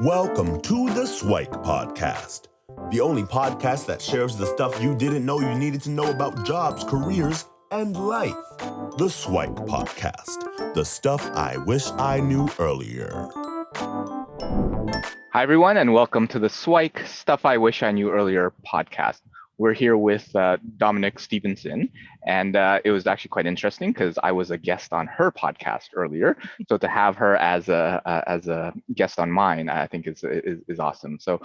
Welcome to the SIWIKE podcast, the only podcast that shares the stuff you didn't know you needed to know about jobs, careers, and life. The SIWIKE podcast, the stuff I wish I knew earlier. Hi, everyone, and welcome to the SIWIKE Stuff I Wish I Knew Earlier podcast. We're here with Dominic Stephenson, and it was actually quite interesting because I was a guest on her podcast earlier. So to have her as a guest on mine, I think is awesome. So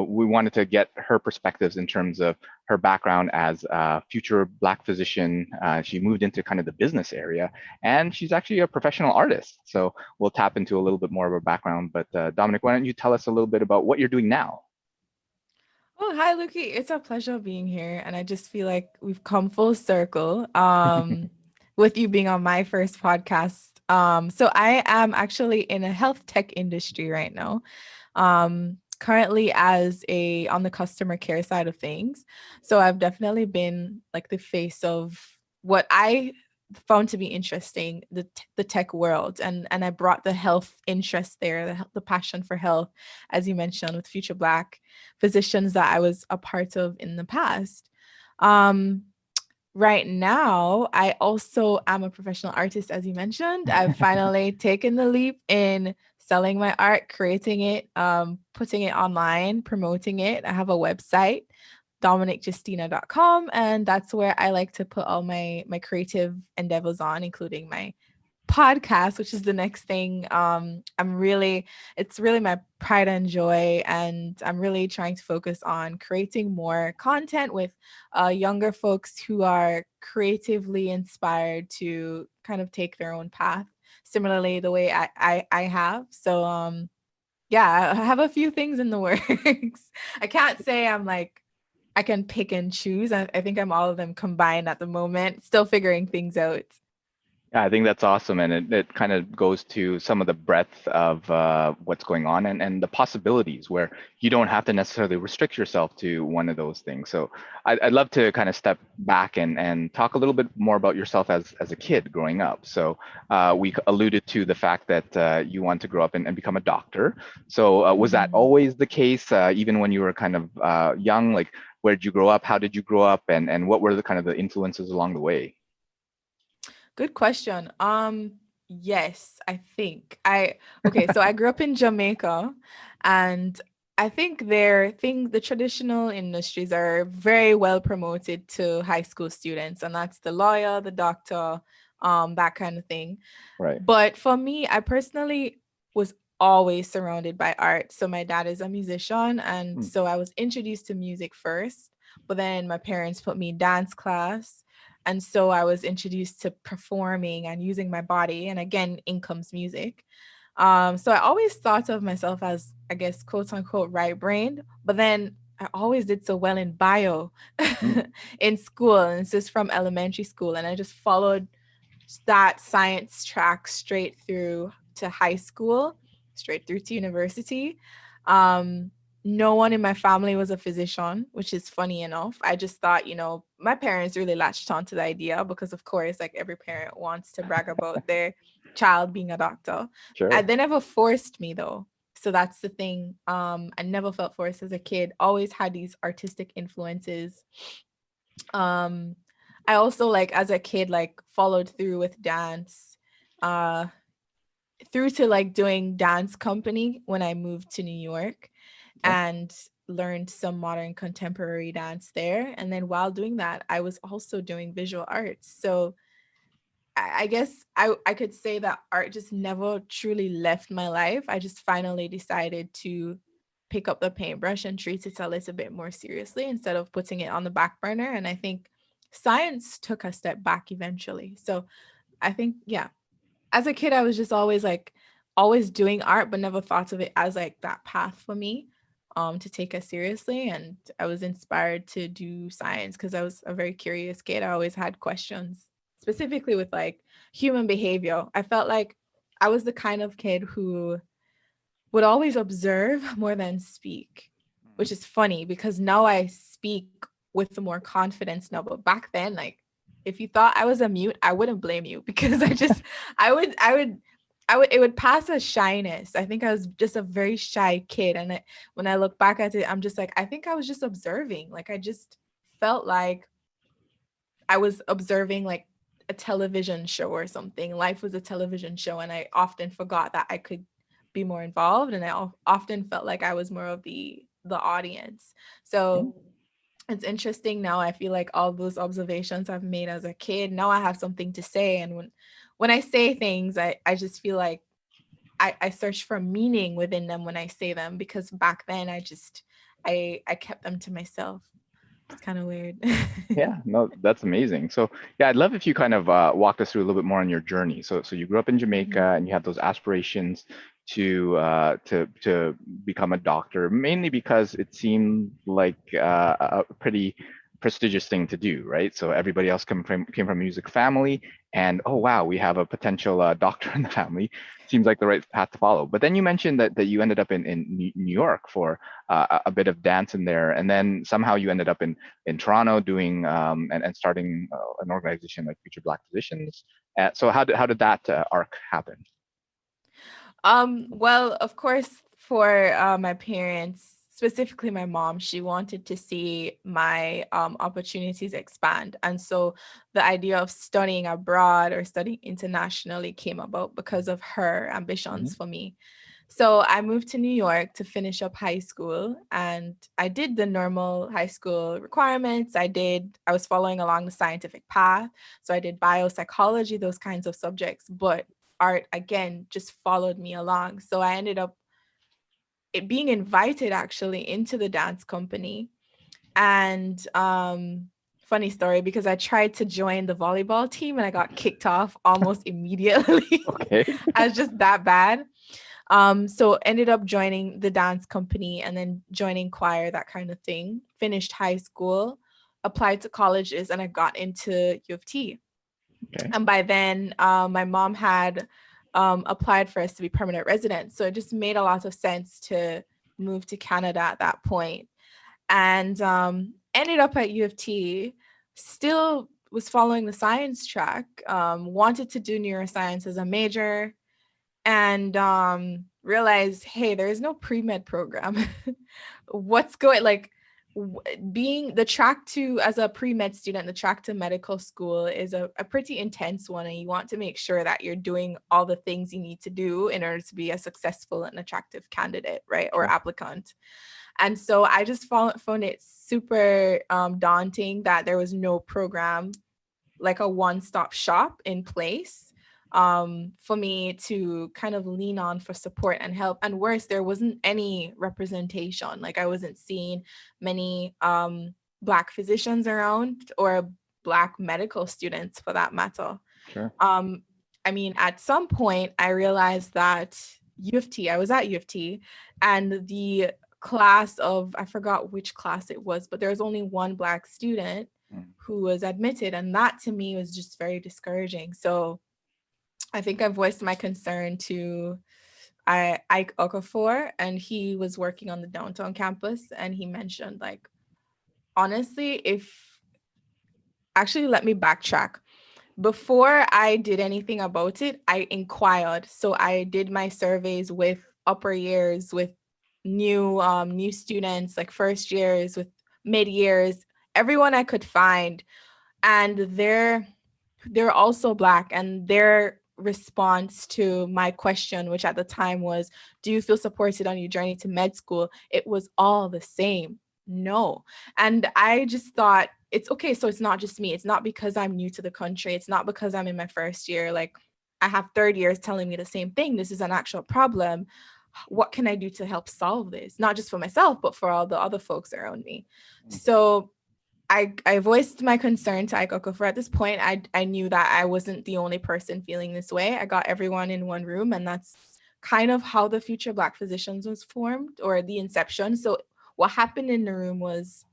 we wanted to get her perspectives in terms of her background as a future Black physician. She moved into kind of the business area, and she's actually a professional artist. So we'll tap into a little bit more of her background. But Dominic, why don't you tell us a little bit about what you're doing now? Oh, hi, Luki. It's a pleasure being here. And I just feel like we've come full circle with you being on my first podcast. So I am actually in a health tech industry right now, currently on the customer care side of things. So I've definitely been like the face of what I found to be interesting, the tech world, and I brought the health interest there, the passion for health, as you mentioned, with Future Black physicians that I was a part of in the past. Right now, I also am a professional artist, as you mentioned. I've finally taken the leap in selling my art, creating it, putting it online, promoting it. I have a website, dominicjustina.com, and that's where I like to put all my creative endeavors on, including my podcast, which is the next thing. It's really my pride and joy, and I'm really trying to focus on creating more content with younger folks who are creatively inspired to kind of take their own path, similarly the way I have. So yeah, I have a few things in the works. I can't say I'm like I can pick and choose. I think I'm all of them combined at the moment, still figuring things out. Yeah, I think that's awesome, and it kind of goes to some of the breadth of what's going on and the possibilities where you don't have to necessarily restrict yourself to one of those things. So I'd love to kind of step back and talk a little bit more about yourself as a kid growing up. So we alluded to the fact that you want to grow up and become a doctor. So was that always the case, even when you were kind of young? Like, where did you grow up? How did you grow up? And what were the kind of the influences along the way? Good question. Yes, I think so I grew up in Jamaica, and I think the traditional industries are very well promoted to high school students, and that's the lawyer, the doctor, that kind of thing. Right. But for me, I personally was always surrounded by art. So my dad is a musician, and so I was introduced to music first, but then my parents put me in dance class. And so I was introduced to performing and using my body. And again, in comes music. So I always thought of myself as, I guess, quote unquote, right brained. But then I always did so well in bio in school. And it's just from elementary school. And I just followed that science track straight through to high school, straight through to university. No one in my family was a physician, which is funny enough. I just thought, my parents really latched on to the idea because, of course, like every parent wants to brag about their child being a doctor. Sure. They never forced me, though. So that's the thing. I never felt forced as a kid. Always had these artistic influences. I also, like, as a kid, like, followed through with dance, through to like doing dance company when I moved to New York. And learned some modern contemporary dance there. And then while doing that, I was also doing visual arts. So I guess I could say that art just never truly left my life. I just finally decided to pick up the paintbrush and treat it a little bit more seriously instead of putting it on the back burner. And I think science took a step back eventually. So I think, yeah, as a kid, I was just always doing art, but never thought of it as like that path for me to take us seriously. And I was inspired to do science because I was a very curious kid. I always had questions, specifically with like human behavior. I felt like I was the kind of kid who would always observe more than speak, which is funny because now I speak with more confidence now. But back then, like, if you thought I was a mute, I wouldn't blame you because I would it would pass as shyness. I think I was just a very shy kid. And when I look back at it, I'm just like, I think I was just observing. Like, I just felt like I was observing like a television show or something. Life was a television show. And I often forgot that I could be more involved. And I often felt like I was more of the audience. So it's interesting now. I feel like all those observations I've made as a kid, now I have something to say. And when I say things, I just feel like I search for meaning within them when I say them, because back then I kept them to myself. It's kind of weird. Yeah, no, that's amazing. So yeah, I'd love if you kind of walked us through a little bit more on your journey. So you grew up in Jamaica and you had those aspirations to become a doctor, mainly because it seemed like a pretty prestigious thing to do, right? So everybody else came from a music family, and oh wow, we have a potential doctor in the family. Seems like the right path to follow. But then you mentioned that you ended up in New York for a bit of dance in there, and then somehow you ended up in Toronto doing and starting an organization like Future Black Physicians. So how did that arc happen? Well, of course, for my parents, specifically my mom, she wanted to see my opportunities expand. And so the idea of studying abroad or studying internationally came about because of her ambitions for me. So I moved to New York to finish up high school, and I did the normal high school requirements. I was following along the scientific path. So I did biopsychology, those kinds of subjects, but art again just followed me along. So I ended up being invited actually into the dance company. And funny story, because I tried to join the volleyball team and I got kicked off almost immediately. Okay. I was just that bad. So ended up joining the dance company and then joining choir, that kind of thing. Finished high school, applied to colleges, and I got into U of T. Okay. And by then, my mom had applied for us to be permanent residents. So it just made a lot of sense to move to Canada at that point. And ended up at U of T, still was following the science track, wanted to do neuroscience as a major, and realized, hey, there is no pre-med program. What's going, like, being the track to, as a pre-med student, the track to medical school is a pretty intense one, and you want to make sure that you're doing all the things you need to do in order to be a successful and attractive candidate, right, or applicant. And so I just found it super daunting that there was no program, like a one-stop shop in place for me to kind of lean on for support and help. And worse, there wasn't any representation. Like, I wasn't seeing many Black physicians around, or Black medical students for that matter. Sure. I mean, at some point I realized that I was at U of T, and the class of, I forgot which class it was, but there was only one Black student who was admitted. And that to me was just very discouraging. So I think I voiced my concern to Ike Okafor, and he was working on the downtown campus. And he mentioned, like, honestly, let me backtrack. Before I did anything about it, I inquired. So I did my surveys with upper years, with new students, like first years, with mid years, everyone I could find. And they're also Black, and their response to my question, which at the time was, do you feel supported on your journey to med school? It was all the same. No. And I just thought, it's okay. So it's not just me. It's not because I'm new to the country. It's not because I'm in my first year. Like, I have third years telling me the same thing. This is an actual problem. What can I do to help solve this? Not just for myself, but for all the other folks around me. So I voiced my concern to Ike Okafor. At this point, I knew that I wasn't the only person feeling this way. I got everyone in one room, and that's kind of how the Future Black Physicians was formed, or the inception. So what happened in the room was,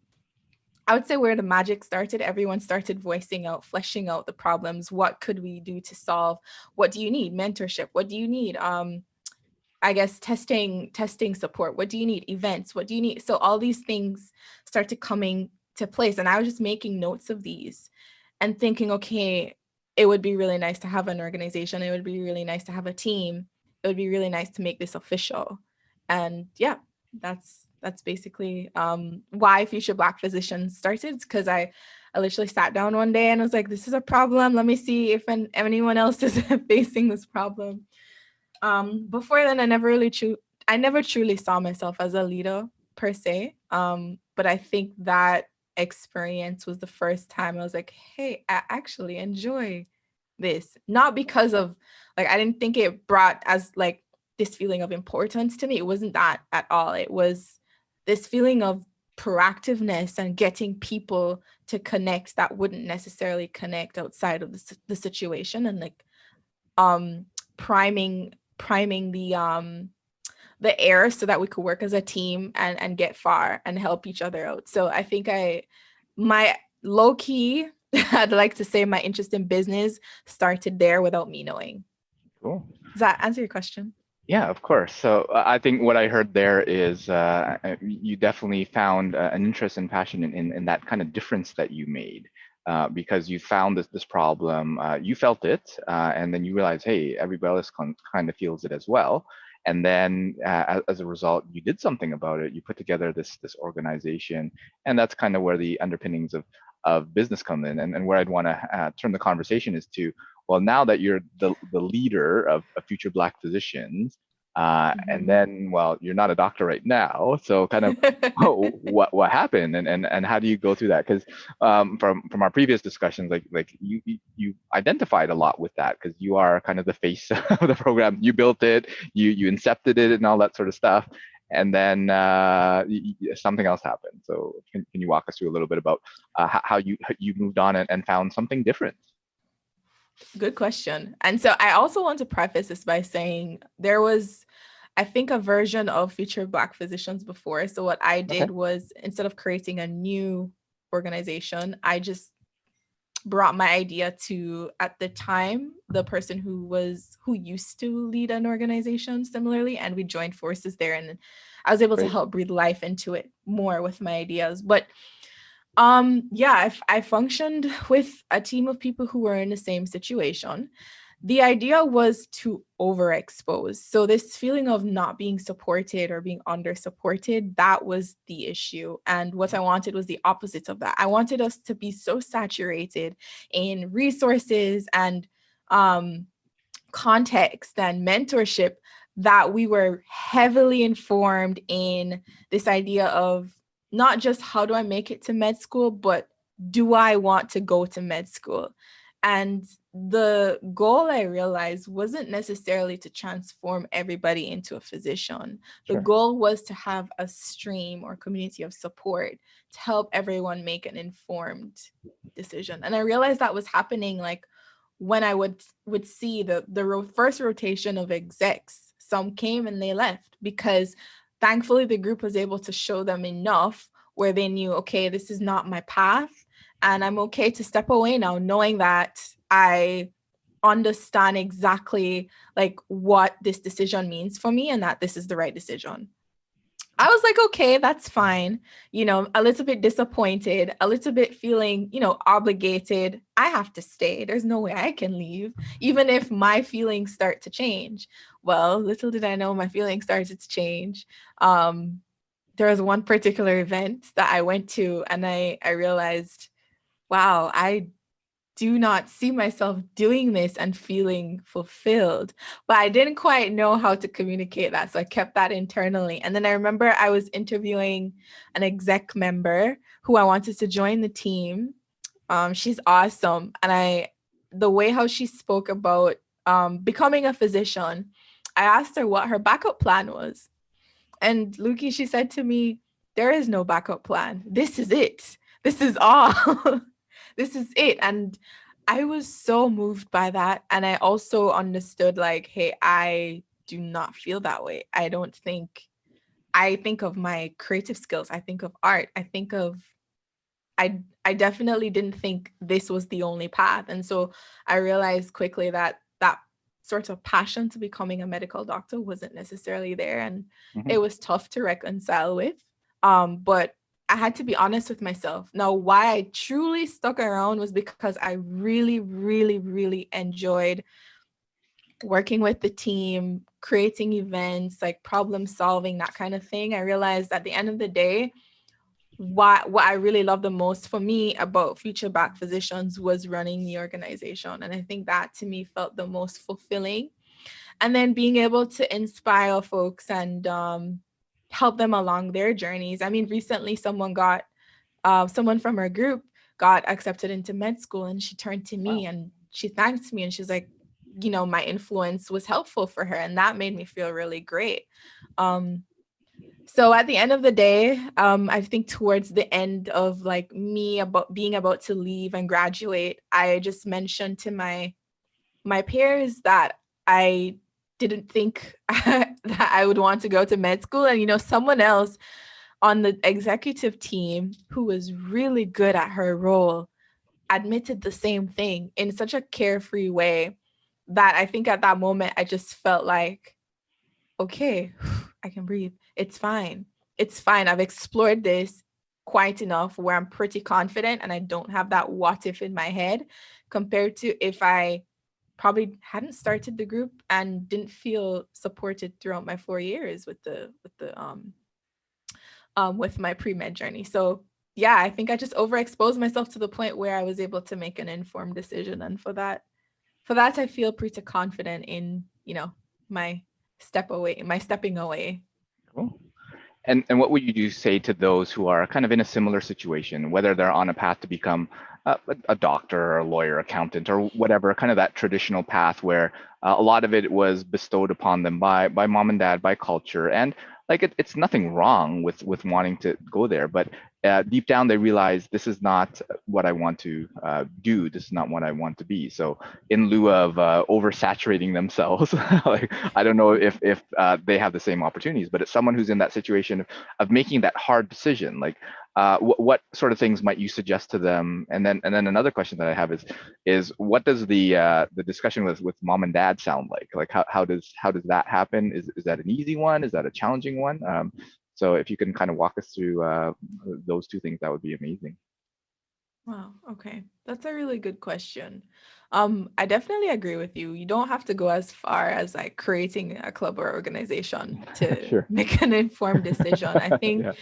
I would say, where the magic started. Everyone started voicing out, fleshing out the problems. What could we do to solve? What do you need? Mentorship. What do you need? I guess testing support. What do you need? Events. What do you need? So all these things started coming to place, and I was just making notes of these and thinking, okay, it would be really nice to have an organization. It would be really nice to have a team. It would be really nice to make this official. And yeah, that's basically why Future Black Physicians started, because I literally sat down one day and was like, this is a problem. Let me see if anyone else is facing this problem. Before then, I never truly saw myself as a leader per se. But I think that experience was the first time I was like, hey, I actually enjoy this. Not because of like, I didn't think it brought as like this feeling of importance to me. It wasn't that at all. It was this feeling of proactiveness and getting people to connect that wouldn't necessarily connect outside of the situation, and like priming the air so that we could work as a team and get far and help each other out. So I think my low key, I'd like to say my interest in business started there without me knowing. Cool. Does that answer your question? Yeah, of course. So I think what I heard there is you definitely found an interest and passion in that kind of difference that you made, because you found this problem, you felt it, and then you realized, hey, everybody else kind of feels it as well. And then as a result, you did something about it. You put together this organization, and that's kind of where the underpinnings of business come in. And where I'd want to turn the conversation is to, well, now that you're the leader of Future Black Physicians, and then, well, you're not a doctor right now, so kind of what happened, and how do you go through that? Because from our previous discussions, like you identified a lot with that, because you are kind of the face of the program. You built it, you incepted it, and all that sort of stuff. And then something else happened. So can you walk us through a little bit about how you moved on and found something different? Good question. And so I also want to preface this by saying there was, I think, a version of Future Black Physicians before. So what I did was, instead of creating a new organization, I just brought my idea to, at the time, the person who used to lead an organization similarly, and we joined forces there, and I was able to help breathe life into it more with my ideas. But yeah, I functioned with a team of people who were in the same situation. The idea was to overexpose. So this feeling of not being supported or being under supported, that was the issue. And what I wanted was the opposite of that. I wanted us to be so saturated in resources and context and mentorship that we were heavily informed in this idea of not just how do I make it to med school, but do I want to go to med school? And the goal, I realized, wasn't necessarily to transform everybody into a physician. The goal was to have a stream or community of support to help everyone make an informed decision. And I realized that was happening like when I would see the first rotation of execs. Some came and they left because thankfully the group was able to show them enough where they knew, okay, this is not my path, and I'm okay to step away now, knowing that I understand exactly like what this decision means for me and that this is the right decision. I was like, okay, that's fine. You know, a little bit disappointed, a little bit feeling, obligated. I have to stay. There's no way I can leave, even if my feelings start to change. Well, little did I know my feelings started to change. There was one particular event that I went to, and I realized, wow, I do not see myself doing this and feeling fulfilled. But I didn't quite know how to communicate that. So I kept that internally. And then I remember I was interviewing an exec member who I wanted to join the team. She's awesome. And the way how she spoke about becoming a physician, I asked her what her backup plan was. And Luki, she said to me, there is no backup plan. This is it. This is all. This is it. And I was so moved by that. And I also understood like, hey, I do not feel that way. I think of my creative skills. I think of art. I definitely didn't think this was the only path. And so I realized quickly that sort of passion to becoming a medical doctor wasn't necessarily there. And it was tough to reconcile with. But I had to be honest with myself. Now, why I truly stuck around was because I really, really, really enjoyed working with the team, creating events, like problem solving, that kind of thing. I realized at the end of the day, what I really love the most for me about Future Back Physicians was running the organization. And I think that to me felt the most fulfilling. And then being able to inspire folks and help them along their journeys. I mean, recently someone from our group got accepted into med school, and she turned to me Wow. and she thanked me and she's like, my influence was helpful for her, and that made me feel really great. So at the end of the day, I think towards the end of like me about being about to leave and graduate, I just mentioned to my peers that I didn't think that I would want to go to med school. And, someone else on the executive team who was really good at her role admitted the same thing in such a carefree way that I think at that moment, I just felt like, okay, I can breathe. It's fine. It's fine. I've explored this quite enough where I'm pretty confident and I don't have that what if in my head compared to if I probably hadn't started the group and didn't feel supported throughout my 4 years with my pre-med journey. So yeah, I think I just overexposed myself to the point where I was able to make an informed decision. And for that, I feel pretty confident in, my my stepping away. Cool. And what would you say to those who are kind of in a similar situation, whether they're on a path to become a doctor or a lawyer, accountant, or whatever, kind of that traditional path where a lot of it was bestowed upon them by mom and dad, by culture, and like it's nothing wrong with wanting to go there, but deep down they realize this is not what I want to do. This is not what I want to be. So in lieu of oversaturating themselves, like I don't know if they have the same opportunities, but it's someone who's in that situation of making that hard decision. Like, what sort of things might you suggest to them? And then another question that I have is what does the discussion with mom and dad sound like? Like how does that happen? Is that an easy one? Is that a challenging one? So if you can kind of walk us through those two things, that would be amazing. Wow. Okay. That's a really good question. I definitely agree with you. You don't have to go as far as like creating a club or organization to Sure. make an informed decision. I think Yeah.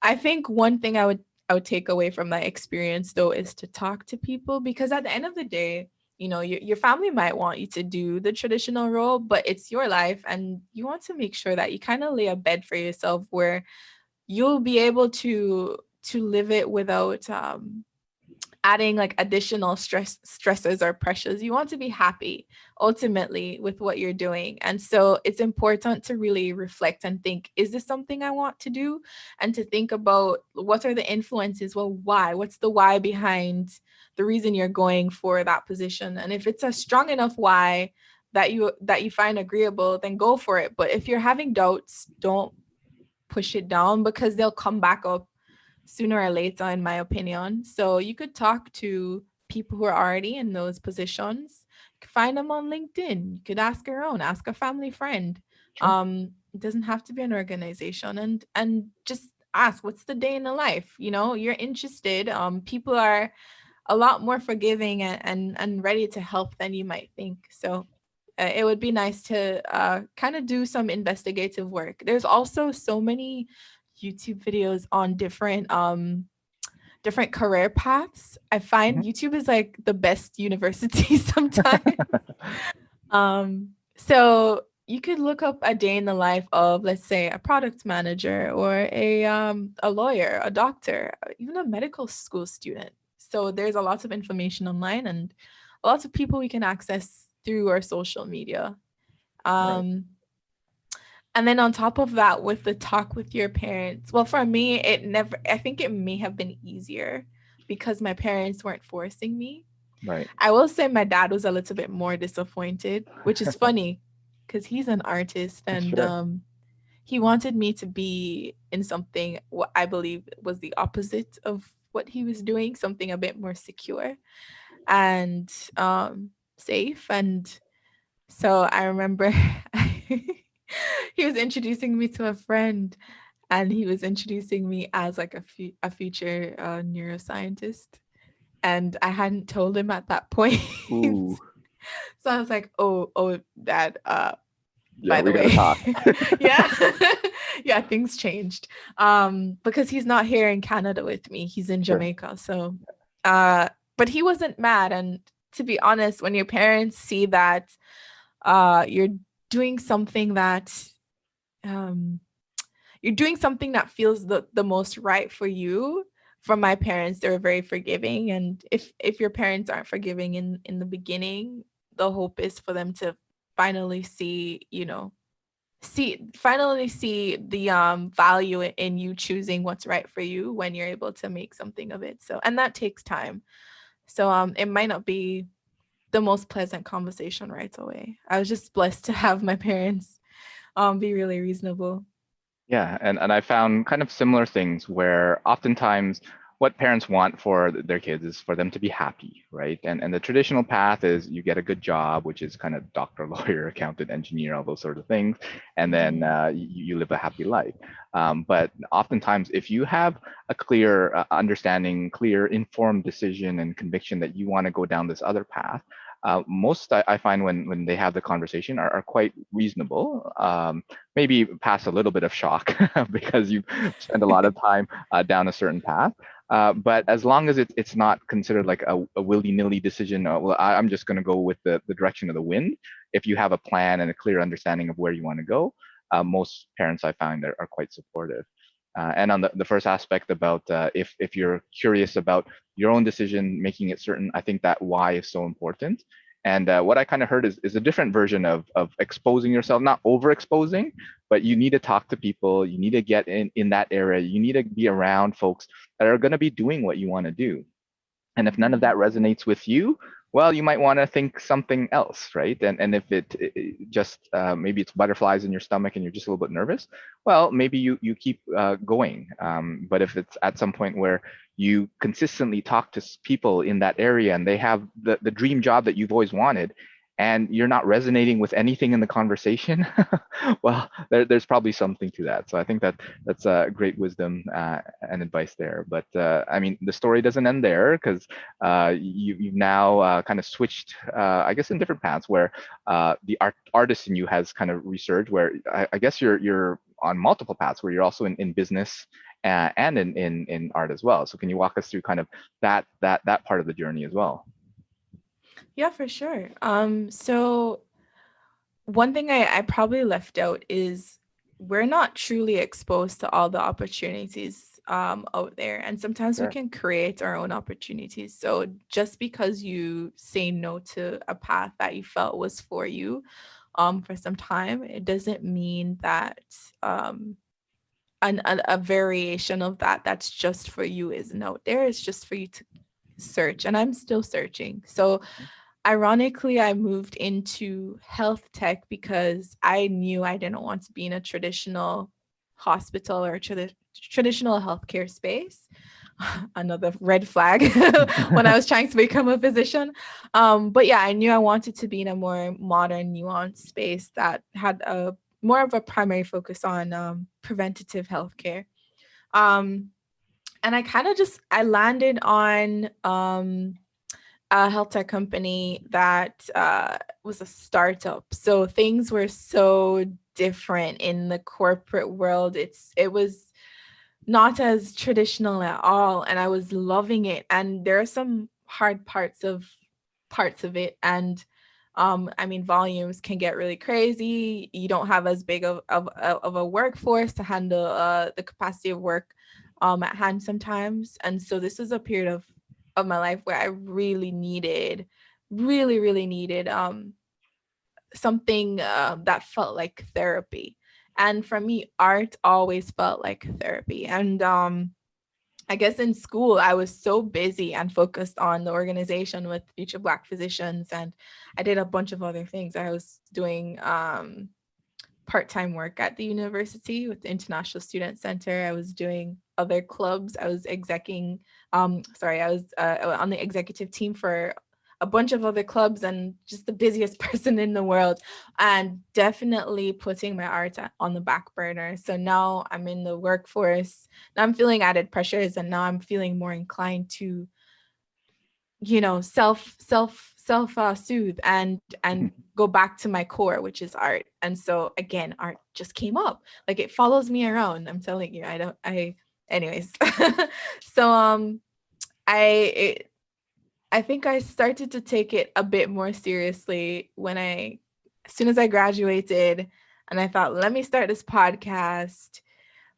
I think one thing I would take away from that experience though is to talk to people, because at the end of the day, your family might want you to do the traditional role, but it's your life and you want to make sure that you kind of lay a bed for yourself where you'll be able to live it without adding like additional stresses or pressures. You want to be happy ultimately with what you're doing. And so it's important to really reflect and think, is this something I want to do? And to think about what are the influences? Well, why? What's the why behind the reason you're going for that position? And if it's a strong enough why that you find agreeable, then go for it. But if you're having doubts, don't push it down because they'll come back up sooner or later, in my opinion. So you could talk to people who are already in those positions. You could find them on LinkedIn. You could ask around, ask a family friend. Sure. It doesn't have to be an organization, and just ask, what's the day in the life? You're interested. People are a lot more forgiving and ready to help than you might think. So it would be nice to kind of do some investigative work. There's also so many YouTube videos on different career paths. I find Mhm. YouTube is like the best university sometimes. So you could look up a day in the life of, let's say, a product manager or a lawyer, a doctor, even a medical school student. So there's a lot of information online and a lot of people we can access through our social media. Right. Um, and then on top of that, with the talk with your parents, well, for me, I think it may have been easier because my parents weren't forcing me. Right. I will say my dad was a little bit more disappointed, which is funny because he's an artist and Sure. he wanted me to be in something what I believe was the opposite of what he was doing, something a bit more secure and safe. And so I remember he was introducing me to a friend and he was introducing me as like a future neuroscientist, and I hadn't told him at that point. Ooh, So I was like, oh, dad, yeah, by the we gotta way. talk. Yeah. Yeah, things changed. Because he's not here in Canada with me. He's in Sure. Jamaica. So but he wasn't mad. And to be honest, when your parents see that you're doing something that um you're doing something that feels the most right for you. From my parents, they were very forgiving. And if your parents aren't forgiving in the beginning, the hope is for them to finally see, finally see the value in you choosing what's right for you when you're able to make something of it. So, and that takes time. So it might not be the most pleasant conversation right away. I was just blessed to have my parents be really reasonable. Yeah, and I found kind of similar things where oftentimes what parents want for their kids is for them to be happy, right? And the traditional path is you get a good job, which is kind of doctor, lawyer, accountant, engineer, all those sort of things, and then Mhm. you live a happy life. But oftentimes, if you have a clear understanding, clear informed decision and conviction that you want to go down this other path, most I find when they have the conversation are quite reasonable. Maybe past a little bit of shock because you spend a lot of time down a certain path. But as long as it's not considered like a willy-nilly decision, well, I'm just going to go with the direction of the wind. If you have a plan and a clear understanding of where you want to go, most parents I find are quite supportive. And on the first aspect about if you're curious about your own decision, making it certain, I think that why is so important. And what I kind of heard is a different version of exposing yourself, not overexposing, but you need to talk to people. You need to get in that area. You need to be around folks that are going to be doing what you want to do. And if none of Mhm. that resonates with you, well, you might want to think something else, right? And if it just maybe it's butterflies in your stomach and you're just a little bit nervous, well, maybe you keep going. But if it's at some point where you consistently talk to people in that area and they have the dream job that you've always wanted, and you're not resonating with anything in the conversation, well, there's probably something to that. So I think that's a great wisdom and advice there. But I mean, the story doesn't end there because you've now kind of switched, I guess, in different paths where the artist in you has kind of resurged. Where I guess you're on multiple paths where you're also in business and in art as well. So can you walk us through kind of that part of the journey as well? Yeah, for sure. So one thing I probably left out is we're not truly exposed to all the opportunities out there. And sometimes we Sure. can create our own opportunities. So just because you say no to a path that you felt was for you for some time, it doesn't mean that um, a variation of that that's just for you isn't out there. It's just for you to search. And I'm still searching. So ironically, I moved into health tech because I knew I didn't want to be in a traditional hospital or traditional healthcare space. Another red flag when I was trying to become a physician. But yeah, I knew I wanted to be in a more modern, nuanced space that had a more of a primary focus on preventative healthcare. Um, and I landed on a health tech company that was a startup. So things were so different in the corporate world. It was not as traditional at all, and I was loving it. And there are some hard parts of it, and I mean, volumes can get really crazy. You don't have as big of a workforce to handle the capacity of work at hand sometimes. And so this was a period of my life where I really needed something that felt like therapy. And for me, art always felt like therapy. And I guess in school, I was so busy and focused on the organization with Future Black Physicians, and I did a bunch of other things. I was doing part-time work at the university with the International Student Center. I was doing other clubs. I was on the executive team for a bunch of other clubs and just the busiest person in the world, and definitely putting my art on the back burner. So now I'm in the workforce. Now I'm feeling added pressures, and now I'm feeling more inclined to, self soothe and go back to my core, which is art. And so again, art just came up. Like, it follows me around. I'm telling you, anyways. So I think I started to take it a bit more seriously as soon as I graduated, and I thought, let me start this podcast.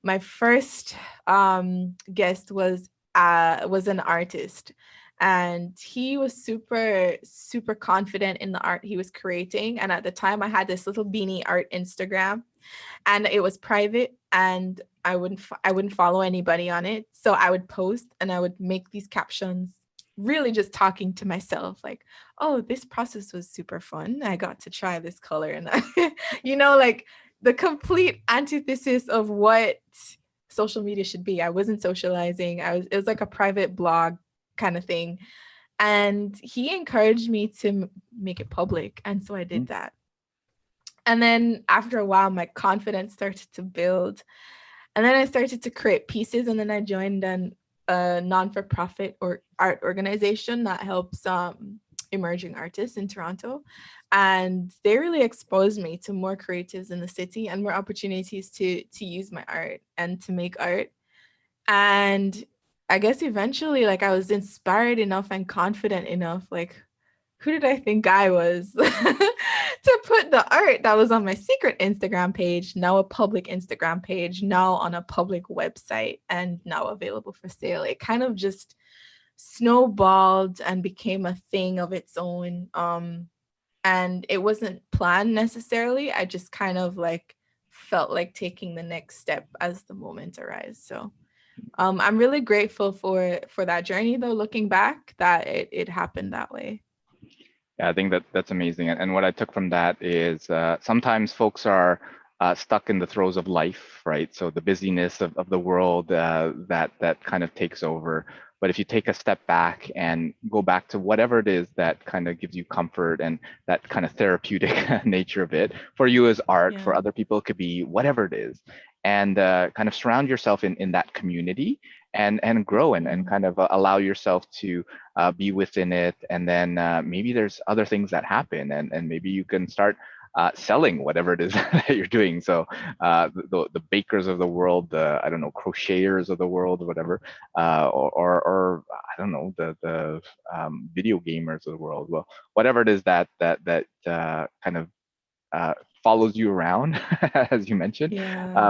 My first guest was an artist, and he was super, super confident in the art he was creating. And at the time, I had this little beanie art Instagram, and it was private, and I wouldn't follow anybody on it. So I would post and I would make these captions, really just talking to myself, like, oh, this process was super fun. I got to try this color, and like the complete antithesis of what social media should be. I wasn't socializing. It was like a private blog kind of thing. And he encouraged me to make it public. And so I did that. And then after a while, my confidence started to build. And then I started to create pieces. And then I joined a non-for-profit or art organization that helps emerging artists in Toronto. And they really exposed me to more creatives in the city and more opportunities to use my art and to make art. And I guess eventually, like, I was inspired enough and confident enough, like, who did I think I was to put the art that was on my secret Instagram page, now a public Instagram page, now on a public website, and now available for sale? It kind of just snowballed and became a thing of its own. And it wasn't planned necessarily. I just kind of like felt like taking the next step as the moment arose. So I'm really grateful for that journey, though, looking back, that it happened that way. Yeah, I think that's amazing. And what I took from that is sometimes folks are stuck in the throes of life, right? So the busyness of the world that kind of takes over. But if you take a step back and go back to whatever it is that kind of gives you comfort and that kind of therapeutic nature of it, for you is art, for other people it could be whatever it is, and kind of surround yourself in that community and grow and kind of allow yourself to be within it. And then maybe there's other things that happen, and maybe you can start selling whatever it is that you're doing. So the bakers of the world, I don't know, crocheters of the world, or whatever, or I don't know, the video gamers of the world. Well, whatever it is that kind of follows you around, as you mentioned,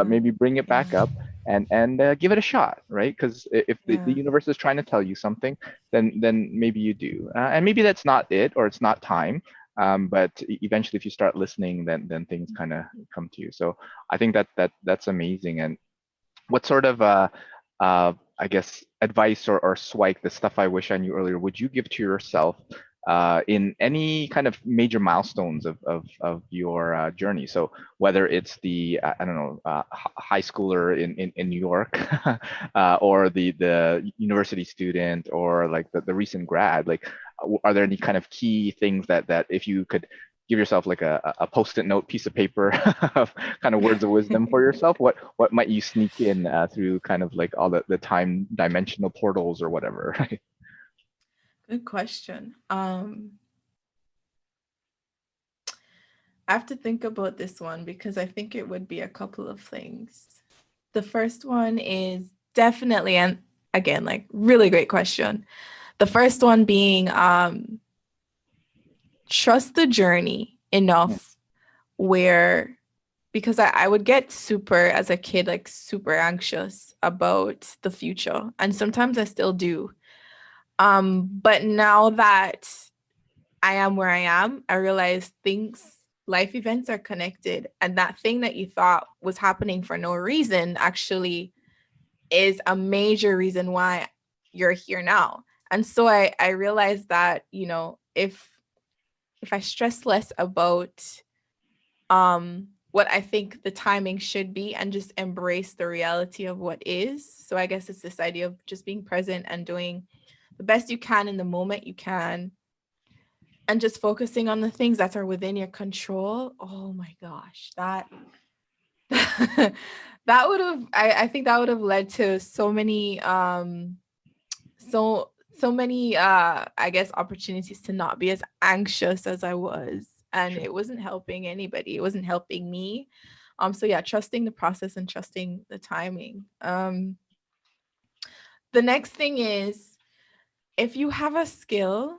maybe bring it back up and give it a shot, right? Because if the universe is trying to tell you something, then maybe you do, and maybe that's not it, or it's not time. But eventually, if you start listening, then things kind of come to you. So I think that's amazing. And what sort of I guess advice or SWIKE, the stuff I wish I knew earlier, would you give to yourself in any kind of major milestones of your journey? So whether it's the I don't know, high schooler in New York, or the university student, or like the recent grad, like are there any kind of key things that if you could give yourself like a post-it note piece of paper of kind of words of wisdom for yourself, what might you sneak in through kind of like all the time dimensional portals or whatever, right? Good question. I have to think about this one because I think it would be a couple of things. The first one is definitely, and again, like, really great question. The first one being trust the journey enough where, because I would get super, as a kid, like super anxious about the future. And sometimes I still do. But now that I am where I am, I realize life events are connected. And that thing that you thought was happening for no reason actually is a major reason why you're here now. And so I realized that, if I stress less about what I think the timing should be and just embrace the reality of what is. So I guess it's this idea of just being present and doing the best you can in the moment you can. and just focusing on the things that are within your control. Oh my gosh, that that would have, I think that would have led to so many so many I guess opportunities to not be as anxious as I was, and Sure. it wasn't helping anybody, it wasn't helping me. So yeah, trusting the process and trusting the timing. The next thing is, if you have a skill,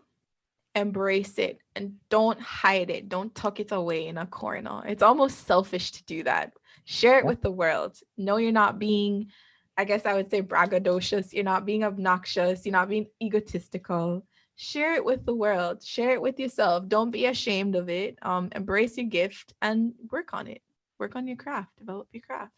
embrace it and don't hide it. Don't tuck it away in a corner. It's almost selfish to do that. Share it Yeah. with the world. No, you're not being, I guess I would say, braggadocious. You're not being obnoxious. You're not being egotistical. Share it with the world. Share it with yourself. Don't be ashamed of it. Embrace your gift and work on it. Work on your craft. Develop your craft.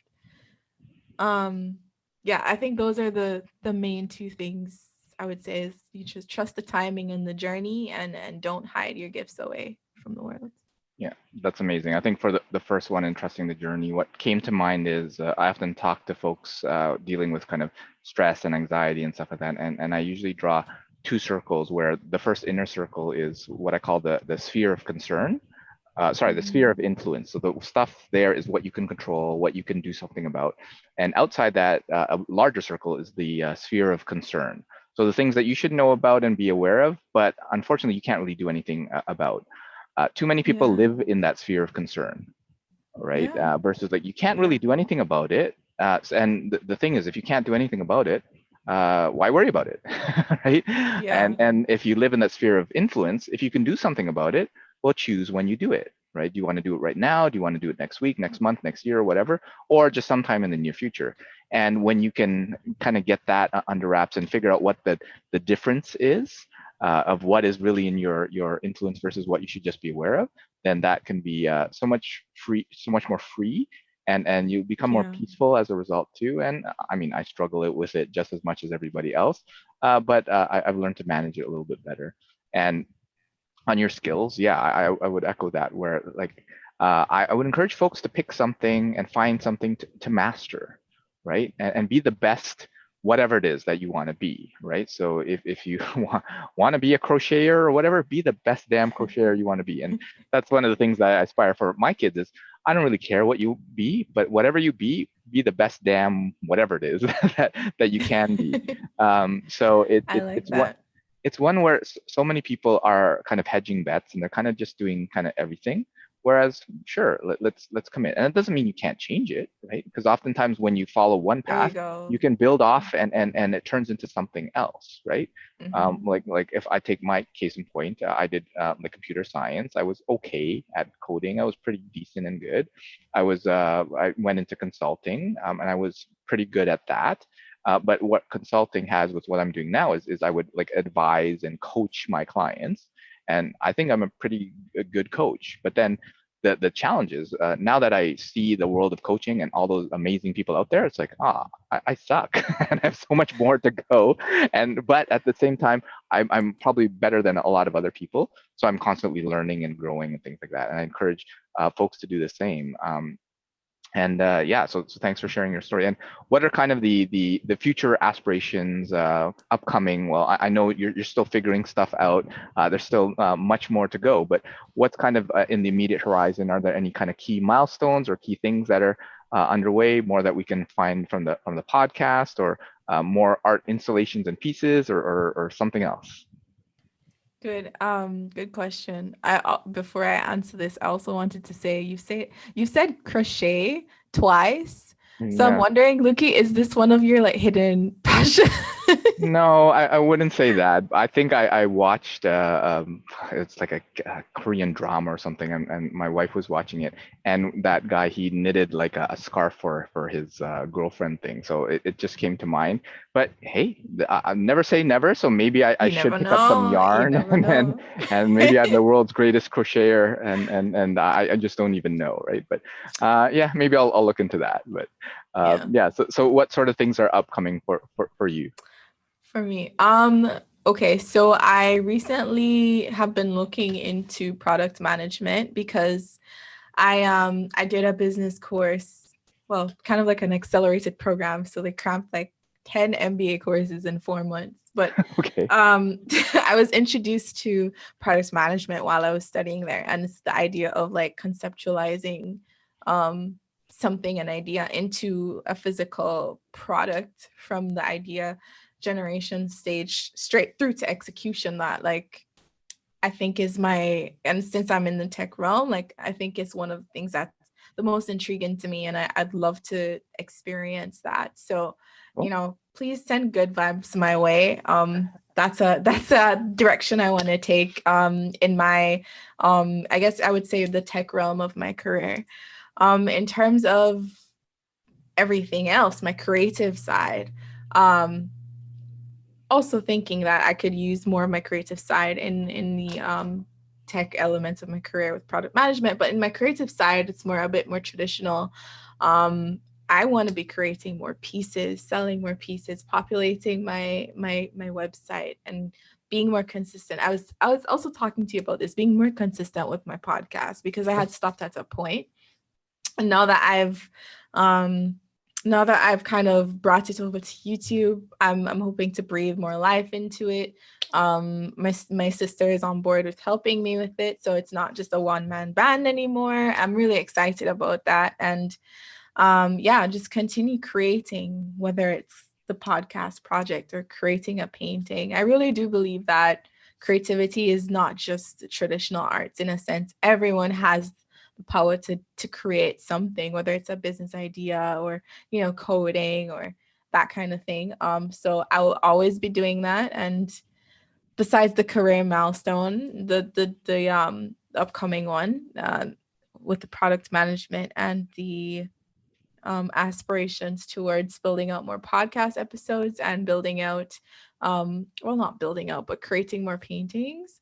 Um, yeah, I think those are the main two things I would say, is you just trust the timing and the journey, and don't hide your gifts away from the world. Yeah, that's amazing. I think for the first one in trusting the journey, what came to mind is I often talk to folks dealing with kind of stress and anxiety and stuff like that. And I usually draw two circles where the first inner circle is what I call the sphere of concern. The sphere of Mm-hmm. influence. So the stuff there is what you can control, what you can do something about. And outside that, a larger circle is the sphere of concern. So the things that you should know about and be aware of, but unfortunately you can't really do anything about. Too many people Yeah. live in that sphere of concern, right? Yeah. Versus like you can't really Yeah. do anything about it. And the thing is, if you can't do anything about it, why worry about it, right? Yeah. And if you live in that sphere of influence, if you can do something about it, well, choose when you do it, right? Do you want to do it right now? Do you want to do it next week, next month, next year, or whatever, or just sometime in the near future? And when you can kind of get that under wraps and figure out what the difference is of what is really in your influence versus what you should just be aware of, then that can be so much more free, and you become more Yeah. peaceful as a result too. And I mean, I struggle with it just as much as everybody else, but I've learned to manage it a little bit better. And on your skills, yeah, I would echo that. Where like I would encourage folks to pick something and find something to master, right? And be the best whatever it is that you want to be, right? So if you want to be a crocheter or whatever, be the best damn crocheter you want to be. And that's one of the things that I aspire for my kids is I don't really care what you be, but whatever you be the best damn whatever it is that you can be. So I like it's what that. it's one where so many people are kind of hedging bets and they're kind of just doing kind of everything. Whereas, sure, let's commit, and it doesn't mean you can't change it, right? Because oftentimes when you follow one There you path, go. you can build off, and it turns into something else, right? Mm-hmm. Like if I take my case in point, I did the computer science. I was okay at coding. I was pretty decent and good. I went into consulting, and I was pretty good at that. But what consulting has with what I'm doing now is I would like advise and coach my clients, and I think I'm a pretty good coach. But then the challenge is now that I see the world of coaching and all those amazing people out there, it's like I suck and I have so much more to go. And but at the same time, I'm probably better than a lot of other people, so I'm constantly learning and growing and things like that. And I encourage folks to do the same. And yeah, so thanks for sharing your story. And what are kind of the future aspirations upcoming? Well, I know you're still figuring stuff out. There's still much more to go, but what's kind of in the immediate horizon? Are there any kind of key milestones or key things that are underway? More that we can find from the podcast, or more art installations and pieces, or something else? Good. Good question. Before I answer this, I also wanted to say, you said crochet twice. So I'm Yeah. wondering, Luki, is this one of your like hidden passions? No, I wouldn't say that. I think I watched it's like a Korean drama or something, and my wife was watching it, and that guy, he knitted like a scarf for his girlfriend thing. So it just came to mind. But hey, I never say never. So maybe I You should never pick up some know. You yarn never and know. maybe I'm the world's greatest crocheter, and I just don't even know, right? But yeah, maybe I'll look into that. But Yeah. yeah, so what sort of things are upcoming for you? For me, okay, so I recently have been looking into product management because I did a business course, well, kind of like an accelerated program. So they cramped like 10 MBA courses in 4 months. but Okay. I was introduced to product management while I was studying there, and it's the idea of like conceptualizing something, an idea, into a physical product from the idea generation stage straight through to execution. That like I think is my, and since I'm in the tech realm, like I think it's one of the things that's the most intriguing to me, and I'd love to experience that. So, Well, please send good vibes my way. That's a direction I want to take in my I guess I would say the tech realm of my career. In terms of everything else, my creative side. Also thinking that I could use more of my creative side in the tech elements of my career with product management, but in my creative side, it's more a bit more traditional. I want to be creating more pieces, selling more pieces, populating my website, and being more consistent. I was also talking to you about this, being more consistent with my podcast, because I had stopped at a point, and um now that I've kind of brought it over to YouTube, I'm hoping to breathe more life into it. My sister is on board with helping me with it, so it's not just a one-man band anymore. I'm really excited about that, and yeah, just continue creating, whether it's the podcast project or creating a painting. I really do believe that creativity is not just traditional arts. In a sense, everyone has the power to create something, whether it's a business idea or coding or that kind of thing. So I will always be doing that. And besides the career milestone, the upcoming one, with the product management and the aspirations towards building out more podcast episodes and building out, well, not building out, but creating more paintings.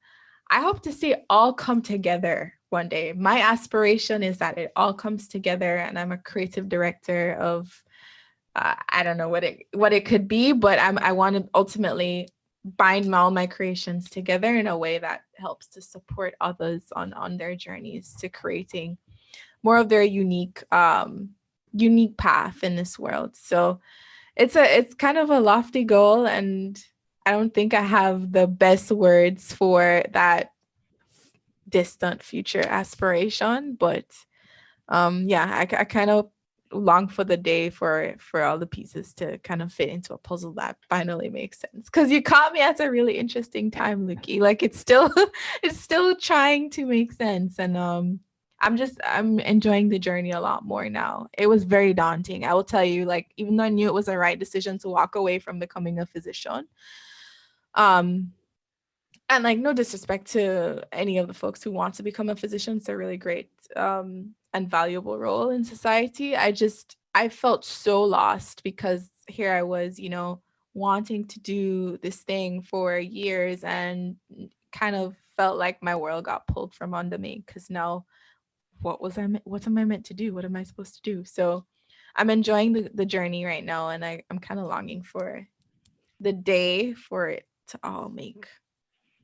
I hope to see it all come together one day. My aspiration is that it all comes together, and I'm a creative director of, I don't know what it could be, but I want to ultimately bind all my creations together in a way that helps to support others on their journeys to creating more of their unique path in this world. So it's kind of a lofty goal, and I don't think I have the best words for that distant future aspiration, but yeah, I kind of long for the day for all the pieces to kind of fit into a puzzle that finally makes sense, because you caught me at a really interesting time, Luki. Like it's still it's still trying to make sense, and I'm enjoying the journey a lot more now. It was very daunting, I will tell you. Like, even though I knew it was the right decision to walk away from becoming a physician, um and like, no disrespect to any of the folks who want to become a physician, it's a really great and valuable role in society. I felt so lost, because here I was, wanting to do this thing for years, and kind of felt like my world got pulled from under me, because now what am I meant to do? What am I supposed to do? So I'm enjoying the journey right now, and I'm kind of longing for the day for it to all make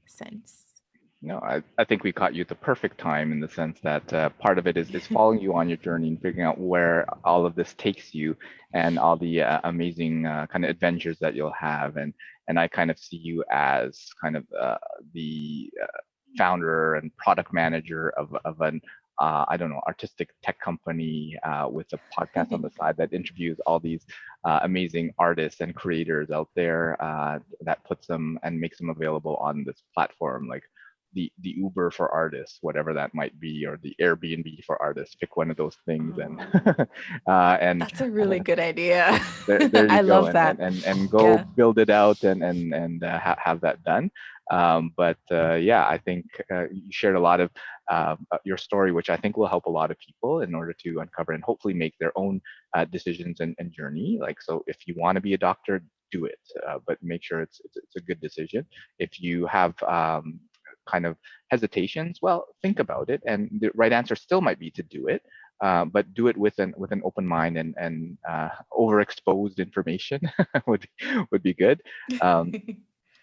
sense. no, I think we caught you at the perfect time, in the sense that part of it is following you on your journey and figuring out where all of this takes you, and all the amazing kind of adventures that you'll have. And I kind of see you as kind of the founder and product manager of an I don't know, artistic tech company with a podcast on the side that interviews all these amazing artists and creators out there, that puts them and makes them available on this platform, like the Uber for artists, whatever that might be, or the Airbnb for artists. Pick one of those things, and Oh, and that's a really good idea. there you I go, love and that. go Yeah. build it out, and have that done. But yeah, I think you shared a lot of your story, which I think will help a lot of people in order to uncover and hopefully make their own decisions and journey. Like, so if you want to be a doctor, do it, but make sure it's a good decision. If you have kind of hesitations, well, think about it, and the right answer still might be to do it, but do it with an open mind, and overexposed information would be good.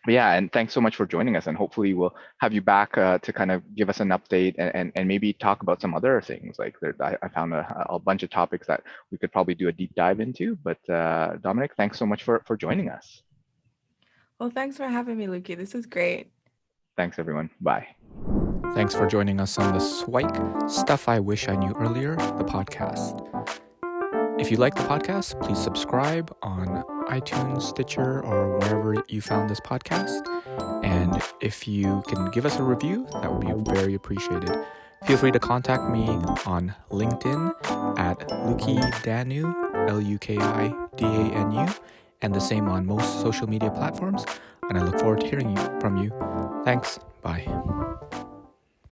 But yeah, and thanks so much for joining us, and hopefully we'll have you back to kind of give us an update, and maybe talk about some other things. Like I found a bunch of topics that we could probably do a deep dive into. But Dominic, thanks so much for joining us. Well, thanks for having me, Luki. This is great. Thanks, everyone. Bye. Thanks for joining us on the SIWIKE Stuff I Wish I Knew Earlier, the podcast. If you like the podcast, please subscribe on iTunes, Stitcher, or wherever you found this podcast. And if you can give us a review, that would be very appreciated. Feel free to contact me on LinkedIn at Luki Danu, LUKIDANU, and the same on most social media platforms. And I look forward to hearing from you. Thanks. Bye.